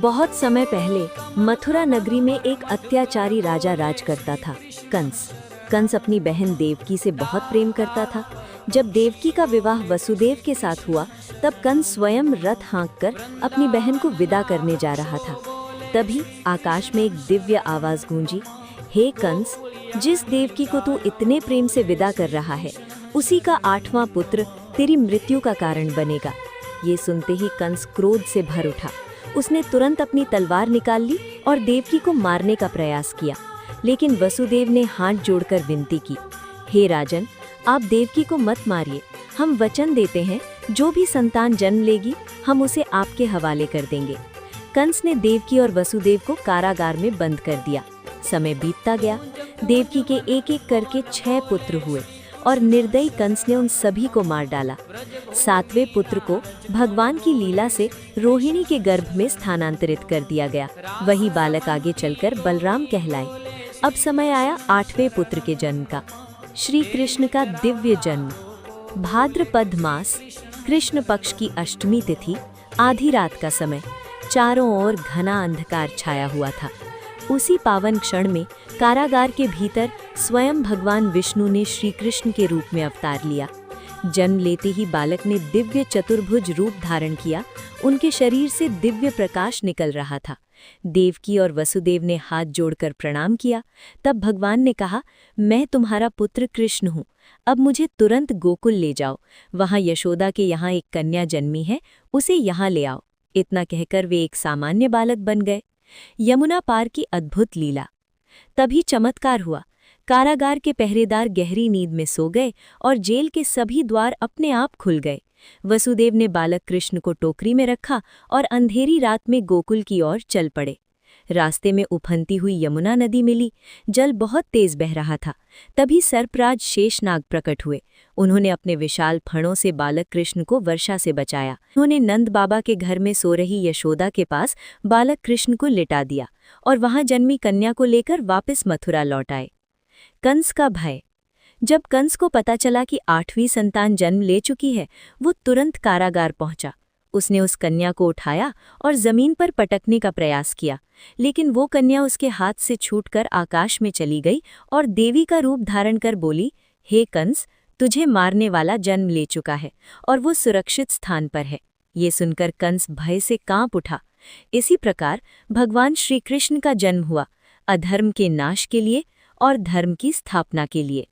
बहुत समय पहले मथुरा नगरी में एक अत्याचारी राजा राज करता था, कंस। कंस अपनी बहन देवकी से बहुत प्रेम करता था। जब देवकी का विवाह वसुदेव के साथ हुआ, तब कंस स्वयं रथ हाँककर अपनी बहन को विदा करने जा रहा था। तभी आकाश में एक दिव्य आवाज गूंजी, हे कंस, जिस देवकी को तू इतने प्रेम से विदा कर रहा है, उसी का 8वां पुत्र तेरी मृत्यु का कारण बनेगा। ये सुनते ही कंस क्रोध से भर उठा। उसने तुरंत अपनी तलवार निकाल ली और देवकी को मारने का प्रयास किया, लेकिन वसुदेव ने हाथ जोड़कर विनती की, हे राजन, आप देवकी को मत मारिए। हम वचन देते हैं, जो भी संतान जन्म लेगी, हम उसे आपके हवाले कर देंगे। कंस ने देवकी और वसुदेव को कारागार में बंद कर दिया। समय बीतता गया। देवकी के एक एक करके 6 पुत्र हुए और निर्दयी कंस ने उन सभी को मार डाला। 7वें पुत्र को भगवान की लीला से रोहिणी के गर्भ में स्थानांतरित कर दिया गया। वही बालक आगे चलकर बलराम कहलाए। अब समय आया 8वें पुत्र के जन्म का। श्री कृष्ण का दिव्य जन्म। भाद्रपद मास, कृष्ण पक्ष की अष्टमी तिथि, आधी रात का समय। चारों ओर घना अंधकार छाया हुआ था। उसी पावन क्षण में कारागार के भीतर स्वयं भगवान विष्णु ने श्री कृष्ण के रूप में अवतार लिया। जन्म लेते ही बालक ने दिव्य चतुर्भुज रूप धारण किया। उनके शरीर से दिव्य प्रकाश निकल रहा था। देवकी और वसुदेव ने हाथ जोड़कर प्रणाम किया। तब भगवान ने कहा, मैं तुम्हारा पुत्र कृष्ण हूँ। अब मुझे तुरंत गोकुल ले जाओ। वहाँ यशोदा के यहाँ एक कन्या जन्मी है, उसे यहाँ ले आओ। इतना कहकर वे एक सामान्य बालक बन गए। यमुना पार की अद्भुत लीला। तभी चमत्कार हुआ। कारागार के पहरेदार गहरी नींद में सो गए और जेल के सभी द्वार अपने आप खुल गए। वसुदेव ने बालक कृष्ण को टोकरी में रखा और अंधेरी रात में गोकुल की ओर चल पड़े। रास्ते में उफनती हुई यमुना नदी मिली। जल बहुत तेज बह रहा था। तभी सर्पराज शेषनाग प्रकट हुए। उन्होंने अपने विशाल फणों से बालक कृष्ण को वर्षा से बचाया। उन्होंने नंद बाबा के घर में सो रही यशोदा के पास बालक कृष्ण को लिटा दिया और वहां जन्मी कन्या को लेकर वापस मथुरा लौट आए। कंस का भय। जब कंस को पता चला कि 8वीं संतान जन्म ले चुकी है, वो तुरंत कारागार पहुंचा। उसने उस कन्या को उठाया और जमीन पर पटकने का प्रयास किया, लेकिन वो कन्या उसके हाथ से छूटकर आकाश में चली गई और देवी का रूप धारण कर बोली, हे कंस, तुझे मारने वाला जन्म ले चुका है और वो सुरक्षित स्थान पर है। ये सुनकर कंस भय से कांप उठा। इसी प्रकार भगवान श्री कृष्ण का जन्म हुआ, अधर्म के नाश के लिए और धर्म की स्थापना के लिए।